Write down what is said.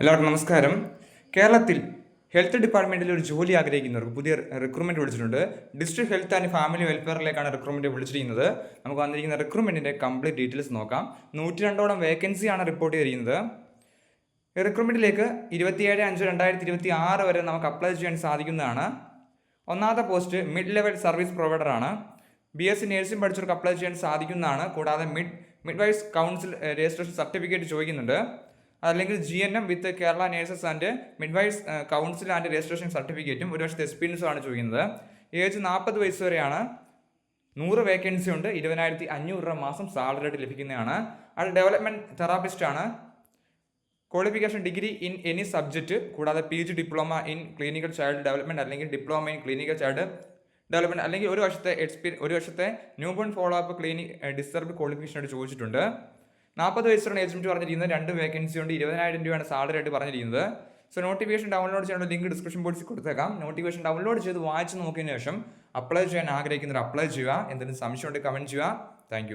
എല്ലാവർക്കും നമസ്കാരം. കേരളത്തിൽ ഹെൽത്ത് ഡിപ്പാർട്ട്മെൻറ്റിൽ ഒരു ജോലി ആഗ്രഹിക്കുന്നവർക്ക് പുതിയ റിക്രൂട്ട്മെൻറ്റ് വിളിച്ചിട്ടുണ്ട്. ഡിസ്ട്രിക്ട് ഹെൽത്ത് ആൻഡ് ഫാമിലി വെൽഫെയറിലേക്കാണ് റിക്രൂട്ട്മെൻറ്റ് വിളിച്ചിരിക്കുന്നത്. നമുക്ക് വന്നിരിക്കുന്ന റിക്രൂട്ട്മെൻറ്റിൻ്റെ കംപ്ലീറ്റ് ഡീറ്റെയിൽസ് നോക്കാം. 102ഓളം വേക്കൻസിയാണ് റിപ്പോർട്ട് ചെയ്തിരിക്കുന്നത്. ഈ റിക്രൂട്ട്മെൻറ്റിലേക്ക് 27/5/2026 വരെ നമുക്ക് അപ്ലൈ ചെയ്യാൻ സാധിക്കുന്നതാണ്. ഒന്നാമത്തെ പോസ്റ്റ് മിഡ് ലെവൽ സർവീസ് പ്രൊവൈഡറാണ്. BSc നേഴ്സിംഗ് പഠിച്ചവർക്ക് അപ്ലൈ ചെയ്യാൻ സാധിക്കുന്നതാണ്. കൂടാതെ മിഡ്വൈസ് കൗൺസിൽ രജിസ്ട്രേഷൻ സർട്ടിഫിക്കറ്റ് ചോദിക്കുന്നുണ്ട്. അല്ലെങ്കിൽ GNM with Kerala nurses and midwives council and registration സർട്ടിഫിക്കറ്റും ഒരു വർഷത്തെ എക്സ്പീരിയൻസും ആണ് ചോദിക്കുന്നത്. ഏജ് 40 വയസ്സ് വരെയാണ്. 100 വേക്കൻസി ഉണ്ട്. 20,500 രൂപ മാസം സാലറി ആയിട്ട് ലഭിക്കുന്നതാണ്. അത് ഡെവലപ്മെൻറ്റ് തെറാപ്പിസ്റ്റ് ആണ്. Qualification degree in any subject, കൂടാതെ PG diploma in clinical child development അല്ലെങ്കിൽ diploma in clinical child development അല്ലെങ്കിൽ ഒരു വർഷത്തെ newborn follow up disturb qualification ആയിട്ട് ചോദിച്ചിട്ടുണ്ട്. 40 വയസ്സുള്ള ഏജ് ലിമിറ്റ് പറഞ്ഞിരിക്കുന്നത്. 2 വേക്കൻസി ഉണ്ട്. 20,000 രൂപയാണ് സാലറി ആയിട്ട് പറഞ്ഞിരിക്കുന്നത്. സോ നോട്ടിഫിക്കേഷൻ ഡൗൺലോഡ് ചെയ്യാനുള്ള ലിങ്ക് ഡിസ്ക്രിപ്ഷൻ ബോക്സിൽ കൊടുത്തേക്കാം. നോട്ടിഫിക്കേഷൻ ഡൗൺലോഡ് ചെയ്ത് വായിച്ച് നോക്കിയതിന് ശേഷം അപ്ലൈ ചെയ്യാൻ ആഗ്രഹിക്കുന്നവർ അപ്ലൈ ചെയ്യുക. എന്തെങ്കിലും സംശയം ഉണ്ടെങ്കിൽ കമൻറ്റ് ചെയ്യുക. താങ്ക്